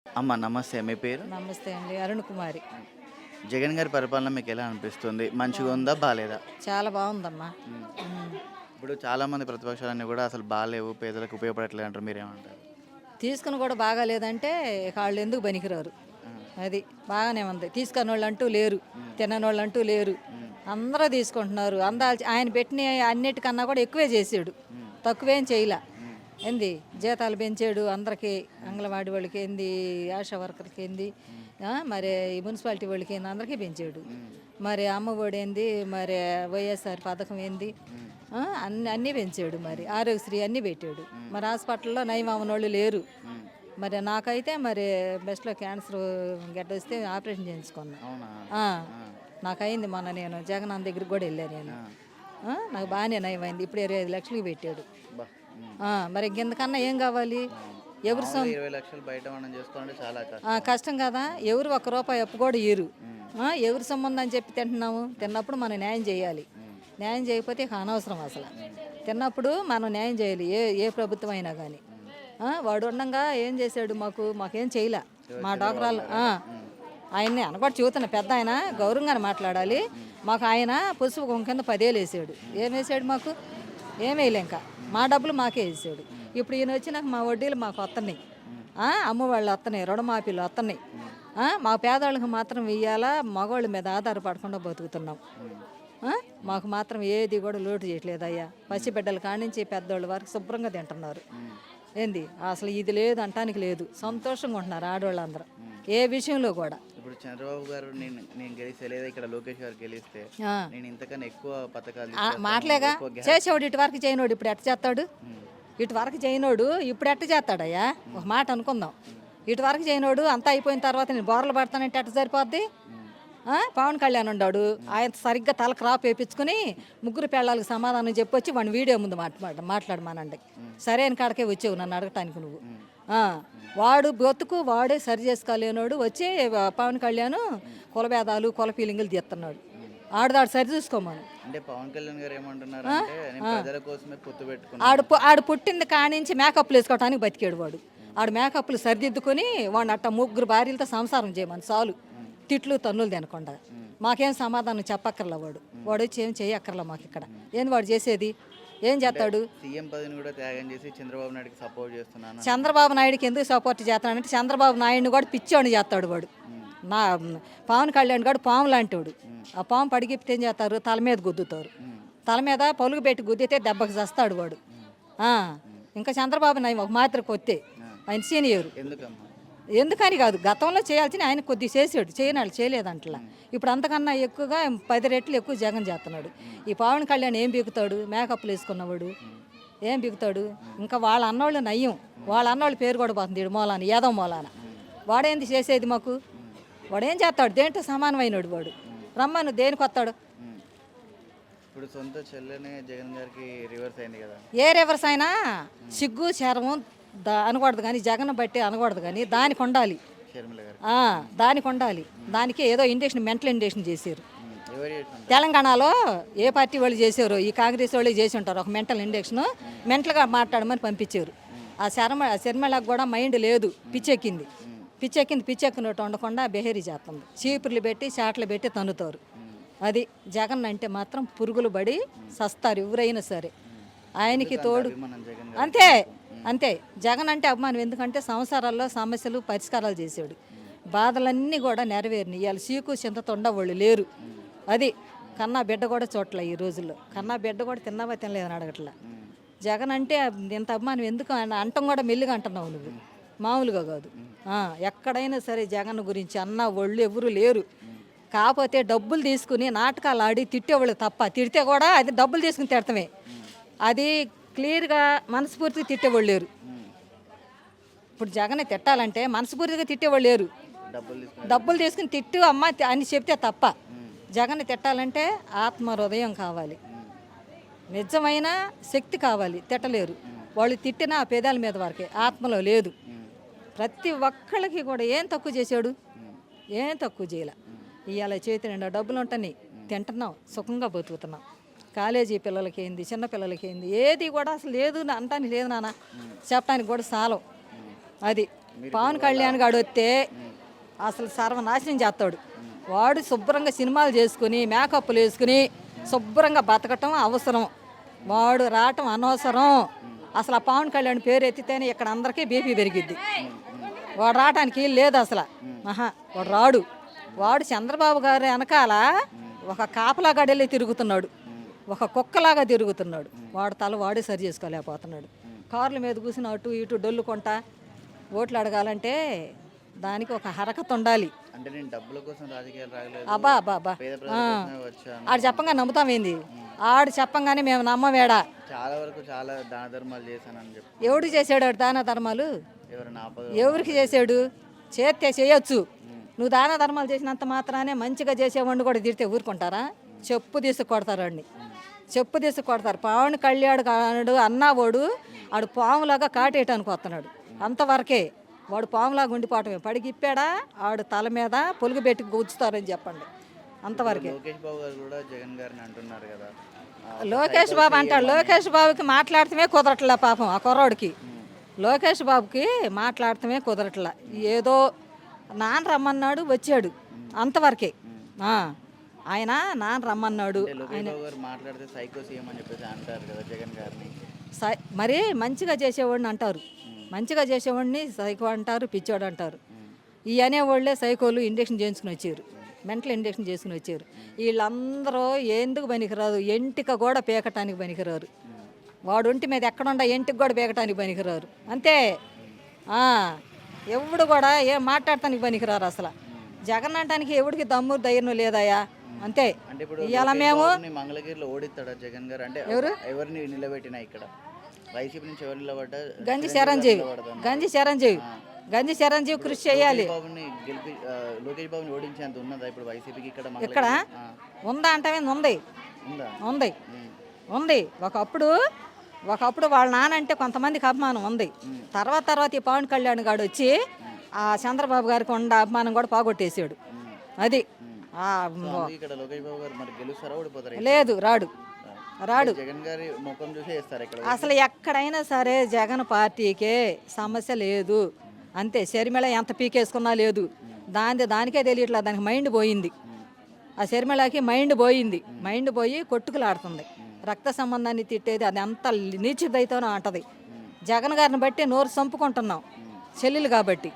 అమ్మ నమస్తే. మీ పేరు? నమస్తే అండి. అరుణ్ కుమారి. జగన్ గారి పరిపాలన మీకెలా అనిపిస్తుంది? మంచిగా ఉందా? బాలేదా? చాలా బాగుందమ్మా. హ్మ్. హ్మ్. ఇప్పుడు చాలామంది ప్రతిపక్షాలన్నీ కూడా అసలు బాలేవు, పేదలకు ఉపయోగపడట్లేదు అంటారు. మీరేమంటారు? తీసుకుని కూడా బాగాలేదంటే ఇక వాళ్ళు ఎందుకు పనికిరారు. ఆ! అది బాగానే ఉంది. తీసుకుని వాళ్ళు అంటూ లేరు, తినని వాళ్ళు అంటూ లేరు. అందరూ తీసుకుంటున్నారు. ఆయన పెట్టిన అన్నిటికన్నా కూడా ఎక్కువే చేసాడు, తక్కువేం చేయలే. ఏంది జీతాలు పెంచాడు అందరికీ, అంగన్వాడీ వాళ్ళకి ఏంది, ఆశా వర్కర్కి ఏంది, మరి ఈ మున్సిపాలిటీ వాళ్ళకి ఏంది, అందరికీ పెంచాడు. మరి అమ్మ ఒడి ఏంది, మరి వైఎస్ఆర్ పథకం ఏంది, అన్నీ పెంచాడు. మరి ఆరోగ్యశ్రీ అన్నీ పెట్టాడు. మరి హాస్పిటల్లో నయం అవ్వనోళ్ళు లేరు. మరి నాకైతే మరి బెస్ట్లో క్యాన్సర్ గడ్డ వస్తే ఆపరేషన్ చేయించుకున్నా. అవునా? ఆ, నాకైంది మొన్న, నేను జగన్ దగ్గరికి కూడా వెళ్ళాను నేను. నాకు బాగానే నయమైంది. ఇప్పుడు 25 లక్షలకి పెట్టాడు. అబ్బా! మరి ఇంకెందుకన్నా ఏం కావాలి? ఎవరు మామూలుగా 20 లక్షలు బయట మనం చేసుకోవాలంటే చాలా కష్టం. కష్టం కదా. ఎవరు ₹1 అప్పు కూడా ఇయ్యరు. ఎవరి సంబంధం అని చెప్పి తింటున్నాము. తిన్నప్పుడు మనం న్యాయం చేయాలి. న్యాయం చేయకపోతే ఇక అనవసరం అసలు. తిన్నప్పుడు మనం న్యాయం చేయాలి, ఏ ఏ ప్రభుత్వం అయినా కానీ. వాడు ఉండగా ఏం చేశాడు? మాకేం చేయలే. మా డాక్టర్లు ఆయన్ని అనకూడదు, చూతున్న పెద్ద ఆయన గౌరవంగానే మాట్లాడాలి. మాకు ఆయన పసుపు కుంకుమ కింద 10 ఏళ్ళు వేసాడు. ఏం వేసాడు? మాకు ఏం వేయలే. ఇంకా మా డబ్బులు మాకే వేసాడు. ఇప్పుడు ఈయన వచ్చినాక మా వడ్డీలు మాకు వస్తున్నాయి, అమ్మ వాళ్ళు వస్తున్నాయి, రుణమాఫీలు వస్తున్నాయి. మా పేదవాళ్ళకి మాత్రం ఇయ్యాలా, మగవాళ్ళ మీద ఆధారపడకుండా బతుకుతున్నాం. మాకు మాత్రం ఏది కూడా లోటు చేయట్లేదు అయ్యా. పసిబిడ్డల కానించి పెద్దవాళ్ళ వరకు శుభ్రంగా తింటున్నారు. ఏంది అసలు ఇది లేదు అంటానికి లేదు. సంతోషంగా ఉంటున్నారు ఆడవాళ్ళందరూ ఏ విషయంలో కూడా. ఇప్పుడు చంద్రబాబు గారు నేను గెలిస్తే లేదా ఇక్కడ లోకేష్ గారు గెలిస్తే నేను ఇంతకన్నా ఎక్కువ పథకాలు మాటలేగా చేసేవాడు. ఇటు వరకు చేయనోడు ఇప్పుడు ఎట్ట చేస్తాడు? ఇటు వరకు చేయనోడు ఇప్పుడు ఎట్ట చేస్తాడయ్యా? ఒక మాట అనుకుందాం. ఇటు వరకు చేయనోడు అంతా అయిపోయిన తర్వాత నేను బోర్లు పడతానంటే ఎట్ట సరిపోద్ది? పవన్ కళ్యాణ్ ఉన్నాడు, ఆయన సరిగ్గా తల క్రాప్ వేయించుకుని ముగ్గురు పిల్లలకి సమాధానం చెప్పొచ్చి వాడిని వీడియో ముందు మాట్లాడమానండి. సరైన కాడకే వచ్చావు నన్ను అడగటానికి నువ్వు. వాడు బ్రతుకు వాడే సరి చేసుకోలేనోడు వచ్చి పవన్ కళ్యాణ్ కులభేదాలు కుల ఫీలింగులు తీస్తున్నాడు. ఆడదాడు సరి చూసుకోమని. అంటే పవన్ కళ్యాణ్ గారు ఏమంటున్నారు అంటే నేను ప్రజల కోసమే పొత్తు పెట్టుకున్నాను. ఆడు పుట్టింది కానించి మేకప్లు వేసుకోవటానికి బతికాడు వాడు. ఆడు మేకప్లు సరిదిద్దుకొని వాడిని అట్ట ముగ్గురు భార్యలతో సంసారం చేయమని చాలు. తిట్లు తన్నులు తినకుండా మాకేం సమాధానం చెప్పక్కర్లా. వాడు వచ్చి ఏం చేయక్కర్లా మాకు ఇక్కడ. ఏంది వాడు చేసేది? ఏం చేస్తాడు? సీఎం పదవిని కూడా త్యాగం చేసి చంద్రబాబు నాయుడుకి సపోర్ట్ చేస్తున్నాను. చంద్రబాబు నాయుడుకి ఎందుకు సపోర్ట్ చేస్తానంటే చంద్రబాబు నాయుడిని కూడా పిచ్చోని చేస్తాడు వాడు. నా పవన్ కళ్యాణ్ గారు పాము లాంటి వాడు. ఆ పాము పడిగిప్తే ఏం చేస్తారు? తల మీద గుద్దుతారు. తల మీద పలుగు పెట్టి గుద్దితే దెబ్బకి చస్తాడు వాడు. ఇంకా చంద్రబాబు నాయుడు ఒక మాత్ర కొత్తే ఆయన సీనియర్. ఎందుకమ్మా? ఎందుకని కాదు, గతంలో చేయాల్సిన ఆయన కొద్దిగా చేసాడు, చేయనాడు చేయలేదంటలా. ఇప్పుడు అంతకన్నా ఎక్కువగా 10 రెట్లు ఎక్కువ జగన్ చేస్తున్నాడు. ఈ పవన్ కళ్యాణ్ ఏం బీకుతాడు? మేకప్లు వేసుకున్నవాడు ఏం బీకుతాడు? ఇంకా వాళ్ళ అన్నోళ్ళు నయ్యం, వాళ్ళ అన్నోళ్ళ పేరు కూడా పోతుంది మూలాన, ఏదో మూలాన. వాడేంది చేసేది మాకు? వాడేం చేస్తాడు? దేంట్లో సమానమైనడు వాడు. రమ్మను దేనికి వస్తాడు? ఇప్పుడు సొంత చెల్లెనే జగన్ గారికి రివర్స్ అయింది కదా. ఏ రివర్స్ అయినా సిగ్గు శరము అనకూడదు కానీ, జగన్ బట్టి అనకూడదు కానీ దానికి ఉండాలి. దానికి ఉండాలి. దానికి ఏదో ఇండక్షన్, మెంటల్ ఇండక్షన్ చేశారు తెలంగాణలో. ఏ పార్టీ వాళ్ళు చేశారు? ఈ కాంగ్రెస్ వాళ్ళు చేసి ఉంటారు ఒక మెంటల్ ఇండక్షన్. మెంటల్గా మాట్లాడమని పంపించారు. ఆ శర్మలకు కూడా మైండ్ లేదు, పిచ్చెక్కింది. పిచ్చెక్కినట్టు ఉండకుండా బెహేరీ చేస్తుంది. చీపుర్లు పెట్టి చాట్లు పెట్టి తన్నుతారు. అది జగన్ అంటే మాత్రం పురుగులు పడి సస్తారు ఎవరైనా సరే. ఆయనకి తోడు అంతే. జగన్ అంటే అభిమానం. ఎందుకంటే సంవత్సరాల్లో సమస్యలు పరిష్కారాలు చేశాడు. బాధలన్నీ కూడా నెరవేరినాయి. ఇవాళ సీకు చింతతో ఉండవాళ్ళు లేరు. అది కన్నా బిడ్డ కూడా చోట్ల ఈ రోజుల్లో. కన్నా బిడ్డ కూడా తిన్నావా తినలేదని అడగట్లా. జగన్ అంటే ఇంత అభిమానం ఎందుకు అంటం కూడా మెల్లిగా అంటున్నావు నువ్వు, మామూలుగా కాదు. ఎక్కడైనా సరే జగన్ గురించి అన్న వాళ్ళు ఎవరు లేరు. కాకపోతే డబ్బులు తీసుకుని నాటకాలు ఆడి తిట్టేవాళ్ళు తప్ప, తిడితే కూడా అది డబ్బులు తీసుకుని తిడతామే. అది క్లియర్గా మనస్ఫూర్తిగా తిట్టేవాళ్ళు లేరు. ఇప్పుడు జగన్ తిట్టాలంటే మనస్ఫూర్తిగా తిట్టేవాళ్ళు లేరు. డబ్బులు తీసుకుని తిట్టు అమ్మ అని చెప్తే తప్ప. జగన్ తిట్టాలంటే ఆత్మ హృదయం కావాలి, నిజమైన శక్తి కావాలి. తిట్టలేరు వాళ్ళు. తిట్టిన ఆ పేదాల మీద వరకే, ఆత్మలో లేదు. ప్రతి ఒక్కళ్ళకి కూడా ఏం తక్కువ చేశాడు? ఏం తక్కువ చేయలే. ఇవాళ చేతి నిండా డబ్బులు ఉంటాయి, తింటున్నాం, సుఖంగా బతుకుతున్నాం. కాలేజీ పిల్లలకి ఏంది, చిన్న పిల్లలకి ఏంది, ఏది కూడా అసలు లేదు అంటానికి లేదు నాన్న, చెప్పడానికి కూడా సాలం. అది పవన్ కళ్యాణ్ గాడు వస్తే అసలు సర్వనాశనం చేస్తాడు. వాడు శుభ్రంగా సినిమాలు చేసుకుని మేకప్లు వేసుకుని శుభ్రంగా బతకటం అవసరం. వాడు రావటం అనవసరం. అసలు ఆ పవన్ కళ్యాణ్ పేరు ఎత్తితేనే ఇక్కడ అందరికీ బీపీ పెరిగిద్ది. వాడు రావటానికి లేదు అసలు. వాడు రాడు. వాడు చంద్రబాబు గారి వెనకాల ఒక కాపలా గడెళ్ళి తిరుగుతున్నాడు, ఒక కుక్కలాగా తిరుగుతున్నాడు. వాడు తల వాడే సరి చేసుకోలేకపోతున్నాడు. కార్ల మీద కూర్చుని అటు ఇటు డొల్లుకుంటా ఓట్లు అడగాలంటే దానికి ఒక హరకత్ ఉండాలి. అంటే నేను డబ్బుల కోసం రాజకీయాలు రాగలేదు, అబ్బా అబ్బా అబ్బా పేద ప్రజల కోసమే వచ్చాను. ఆడు చెప్పంగా నమ్ముతామేంది? ఆడు చెప్పంగానే మేము నమ్మవేడా? చాలా వరకు చాలా దాన ధర్మాలు చేశానని చెప్పి. ఎవడు చేసాడు ఆడు దాన ధర్మాలు? ఎవరైనా ఎవరికి చేసాడు? చేస్తే చేయొచ్చు. నువ్వు దాన ధర్మాలు చేసినంత మాత్రానే మంచిగా చేసేవాడిని కూడా తిడితే ఊరుకుంటారా? చెప్పు తీసుకు కొడతారు వాడిని, చెప్పు తీసుకు కొడతారు. పవన్ కళ్యాణ్ కాడు అన్నవాడు ఆడు పాములాగా కాటేయటానికి వస్తున్నాడు. అంతవరకే వాడు పాములాగా ఉండిపోవటమే. పడిగిప్పాడా ఆడు తల మీద పొలుగు పెట్టి కూర్చుతారని చెప్పండి, అంతవరకే. లోకేష్ బాబు గారు కూడా జగన్ గారిని అంటున్నారు కదా. లోకేష్ బాబు అంటాడు. లోకేష్ బాబుకి మాట్లాడటమే కుదరట్లే పాపం ఆ కుర్రోడికి. లోకేష్ బాబుకి మాట్లాడటమే కుదరట్లా. ఏదో నాన్న రమ్మన్నాడు వచ్చాడు, అంతవరకే. ఆయన నాన్న రమ్మన్నాడు. లోకేష్ బాబు గారు మాట్లాడితే సైకో సీఎం అని చెప్పేసి అంటారు కదా జగన్ గారిని. మరి మంచిగా చేసేవాడిని అంటారు, మంచిగా చేసేవాడిని సైకో అంటారు, పిచ్చోడు అంటారు. ఈ అనేవాళ్ళే సైకోలు ఇంజక్షన్ చేయించుకుని వచ్చారు, మెంటల్ ఇంజక్షన్ చేసుకుని వచ్చారు. వీళ్ళందరూ ఎందుకు పనికిరాదు? ఎంటిక కూడా పీకటానికి పనికిరారు. వాడు ఒంటి మీద ఎక్కడుండా ఎంటికి కూడా పీకటానికి పనికిరారు, అంతే. ఎవడు కూడా ఏం మాట్లాడటానికి పనికిరారు అసలు. జగన్ అంటానికి ఎవడికి దమ్ము ధైర్యం లేదయా, అంతే. అంటే ఇప్పుడు ఇవాళ మేము మంగళగిరిలో ఓడిస్తాడా జగన్ గారు? అంటే ఎవరు ఎవరిని నిలబెట్టినా ఇక్కడ వైసీపీ నుంచి ఎవరు నిలబడ్డా? గంజి చిరంజీవి, గంజి చిరంజీవి, గంజి చిరంజీవి కృషి చేయాలి. లోకేష్ బాబుని ఓడించేంత ఉన్నదా ఇప్పుడు వైసీపీకి ఇక్కడ? ఇక్కడ ఉందా అంటే ఉంది, ఉంది, ఉంది. ఒకప్పుడు వాళ్ళ నాన్న అంటే కొంతమందికి అభిమానం ఉంది. తర్వాత ఈ పవన్ కళ్యాణ్ గారు వచ్చి ఆ చంద్రబాబు గారికి ఉన్న అభిమానం కూడా పోగొట్టేసాడు. అది లేదు, రాడు. జగన్ గారి ముఖం చూసే చేస్తారు ఇక్కడ. అసలు ఎక్కడైనా సరే జగన్ పార్టీకే సమస్య లేదు, అంతే. షర్మిల ఎంత పీకేసుకున్నా లేదు, దానికే తెలియట్లేదు. దానికి మైండ్ పోయింది. ఆ షర్మిలకి మైండ్ పోయింది. మైండ్ పోయి కొట్టుకులాడుతుంది. రక్త సంబంధాన్ని తిట్టేది అది అంత నీచిదైతేనో అంటది. జగన్ గారిని బట్టి నోరు చంపుకుంటున్నాం, చెల్లెలు కాబట్టి.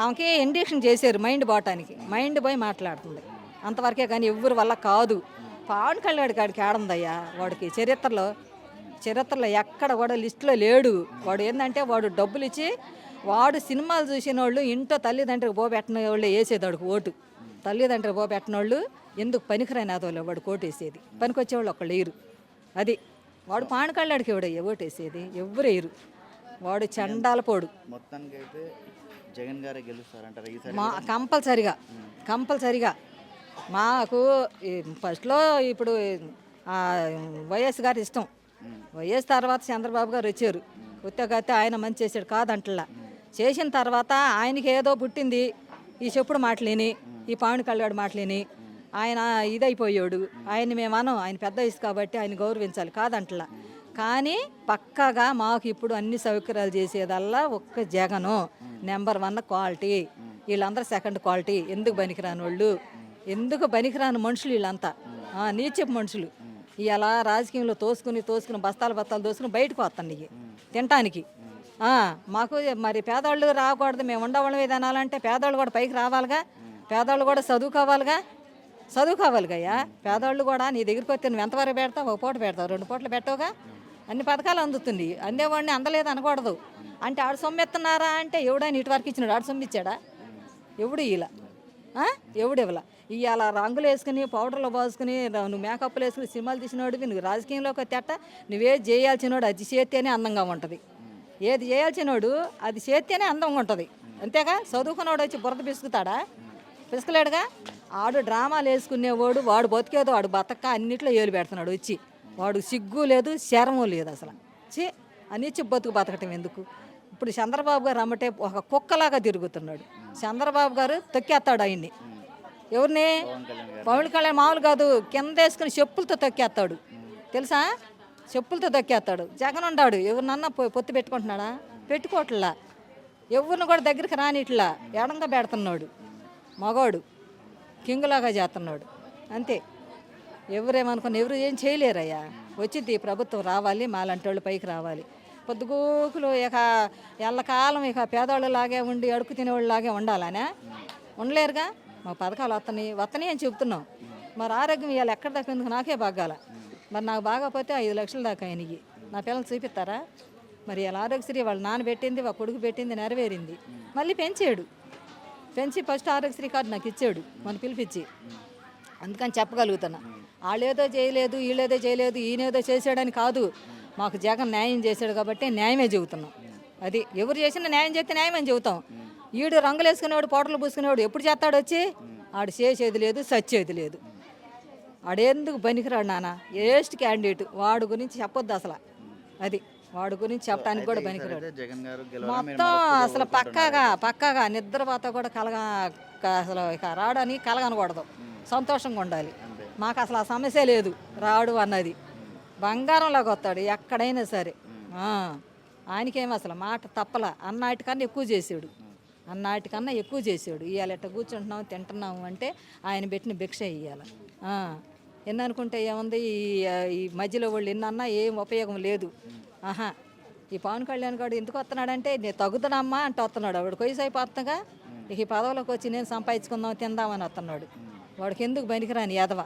ఆమెకి ఇంజక్షన్ చేశారు మైండ్ పోవటానికి, మైండ్ పోయి మాట్లాడుతుంది, అంతవరకే. కానీ ఎవరి వల్ల కాదు. పవన్ కళ్యాణ్ గాడికి ఆడందయ్యా. వాడికి చరిత్రలో ఎక్కడ కూడా లిస్టులో లేడు. వాడు ఏంటంటే వాడు డబ్బులు ఇచ్చి వాడు సినిమాలు చూసిన వాళ్ళు ఇంట్లో తల్లిదండ్రులకు పోబెట్టిన వాళ్ళు వేసేది ఓటు. తల్లిదండ్రులకు పోబెట్టిన వాళ్ళు ఎందుకు పనికిరాని అదోళ్ళు వాడు కోటేసేది. పనికొచ్చేవాళ్ళు ఒకళ్ళు వేయరు. అది వాడు పవన్ కళ్యాణ్కి ఎవడయ్యా ఓటేసేది? ఎవరు వేయరు. వాడు చండాల పోడు. మొత్తానికైతే జగన్ గారే గెలుస్తారంటారు ఈసారి? కంపల్సరిగా మాకు ఫస్ట్లో ఇప్పుడు వైఎస్ గారు ఇష్టం. వైఎస్ తర్వాత చంద్రబాబు గారు వచ్చారు. కొత్తగా ఆయన మంచి చేశాడు కాదంటలా. చేసిన తర్వాత ఆయనకి ఏదో పుట్టింది ఈ చెప్పుడు మాటలేని, ఈ పవన్ కళ్యాణ్ మాటలేని ఆయన ఇదైపోయాడు. ఆయన్ని మేమనం, ఆయన పెద్ద వయసు కాబట్టి ఆయన గౌరవించాలి కాదంటలా. కానీ పక్కాగా మాకు ఇప్పుడు అన్ని సౌకర్యాలు చేసేదల్లా ఒక్క జగను నెంబర్ 1 క్వాలిటీ. వీళ్ళందరూ సెకండ్ క్వాలిటీ. ఎందుకు పనికిరాని వాళ్ళు, ఎందుకు పనికిరాని మనుషులు వీళ్ళంతా, నీచపు మనుషులు. ఇలా రాజకీయంలో తోసుకుని బస్తాలు తోసుకుని బయటకు వస్తాను తినటానికి. మాకు మరి పేదవాళ్ళు రాకూడదు, మేము ఉండవాళ్ళం ఏదనాలంటే పేదవాళ్ళు కూడా పైకి రావాలిగా, పేదవాళ్ళు కూడా చదువుకోవాలిగా. పేదవాళ్ళు కూడా నీ దగ్గరికి వస్తే నువ్వు ఎంతవరకు పెడతావు? ఒక పూట పెడతావు, 2 పూటలు పెట్టవుగా. అన్ని పథకాలు అందుతుంది, అందేవాడిని అందలేదు అనకూడదు. అంటే ఆడు సొమ్మెత్తున్నారా అంటే ఎవడైనా ఇటు వరకు ఇచ్చినాడు, ఆడు సొమ్మిచ్చాడా? ఎవడు ఇలా ఎవడు ఇవ్వాల? ఇవాళ రంగులు వేసుకుని పౌడర్లు పోసుకుని నువ్వు మేకప్లు వేసుకుని సినిమాలు తీసినోడివి నువ్వు రాజకీయంలోకి తెట్ట నువ్వే చేయాల్సినోడు అది చేస్తేనే అందంగా ఉంటుంది. ఏది చేయాల్సినోడు అది చేస్తేనే అందంగా ఉంటుంది, అంతేగా. చదువుకున్నవాడు వచ్చి బురద పిసుకలేడుగా. ఆడు డ్రామాలు వేసుకునేవాడు, వాడు బతికేదో వాడు బతక అన్నిట్లో ఏలు పెడుతున్నాడు వచ్చి. వాడు సిగ్గు లేదు, శరము లేదు అసలు. అనిచ్చి బతకటం ఎందుకు? ఇప్పుడు చంద్రబాబు గారు అమ్మటే ఒక కుక్కలాగా తిరుగుతున్నాడు. చంద్రబాబు గారు తొక్కేస్తాడు ఆయన్ని. ఎవరిని? పవన్ కళ్యాణ్ మామూలు కాదు, కింద వేసుకుని చెప్పులతో తొక్కేస్తాడు, తెలుసా? చెప్పులతో తొక్కేస్తాడు. జగన్ ఉన్నాడు ఎవరినన్నా పొత్తు పెట్టుకుంటున్నాడా? పెట్టుకోవట్లా. ఎవరిని కూడా దగ్గరికి రాని ఇట్లా ఎడంగా పెడుతున్నాడు మగవాడు కింగులాగా చేస్తున్నాడు అంతే. ఎవరేమనుకున్న ఎవరు ఏం చేయలేరయ్యా. వచ్చింది ఈ ప్రభుత్వం రావాలి, మాలాంటి వాళ్ళు పైకి రావాలి. పొద్దుగోకులు ఇక ఎల్లకాలం ఇక పేదవాళ్ళలాగే ఉండి అడుగు తినేవాళ్ళలాగే ఉండాలనే ఉండలేరుగా. మా పథకాలు వత్తని అని చెబుతున్నాం. మరి ఆరోగ్యం ఇవాళ ఎక్కడ దాకా ఎందుకు నాకే బాగాల. మరి నాకు బాగపోతే 5 లక్షల దాకా అయినాయి. నా పిల్లలు చూపిస్తారా? మరి ఇలా ఆరోగ్యశ్రీ వాళ్ళు నాన్నబెట్టింది ఒక కొడుకు పెట్టింది నెరవేరింది. మళ్ళీ పెంచి ఫస్ట్ ఆరోగ్యశ్రీ కార్డు నాకు ఇచ్చాడు మన పిలిపించి. అందుకని చెప్పగలుగుతున్నా. వాళ్ళేదో చేయలేదు, వీళ్ళేదో చేయలేదు, ఈయనేదో చేసాడని కాదు. మాకు జగన్ న్యాయం చేశాడు కాబట్టి న్యాయమే చెబుతున్నాం. అది ఎవరు చేసినా న్యాయం చేస్తే న్యాయమని చెబుతాం. ఈడు రంగులు వేసుకునేవాడు, పోటలు పూసుకునేవాడు ఎప్పుడు చేస్తాడు వచ్చి? ఆడు చేసేది లేదు, సచ్చేది లేదు. ఆడేందుకు పనికిరాడు నాన్న, వేస్ట్ క్యాండిడేట్. వాడు గురించి చెప్పొద్దు అసలు. అది వాడు గురించి చెప్పడానికి కూడా పనికిరాడు. మొత్తం అసలు పక్కాగా నిద్రపోతా కూడా అసలు ఇక రాడని కలగనకూడదు, సంతోషంగా ఉండాలి. మాకు అసలు ఆ సమస్య లేదు. రాడు అన్నది బంగారంలాగా వస్తాడు ఎక్కడైనా సరే. ఆయనకేమో అసలు మాట తప్పల. అన్నాటికన్నా ఎక్కువ చేసాడు. ఇవాళ ఎట్ట కూర్చుంటున్నాం తింటున్నాము అంటే ఆయన పెట్టిన భిక్ష ఇవ్వాలి. ఎన్ని అనుకుంటే ఏముంది, ఈ మధ్యలో వాళ్ళు ఎన్నన్నా ఏం ఉపయోగం లేదు. ఈ పవన్ కళ్యాణ్ గారు ఎందుకు వస్తున్నాడంటే నేను తగ్గుతానమ్మా అంటే వస్తున్నాడు. వాడికి వయసు అయిపోతుందిగా. ఇక ఈ పదవులోకి వచ్చి నేను సంపాదించుకుందాం తిందామని వస్తున్నాడు. వాడికి ఎందుకు పనికిరాని ఎదవ.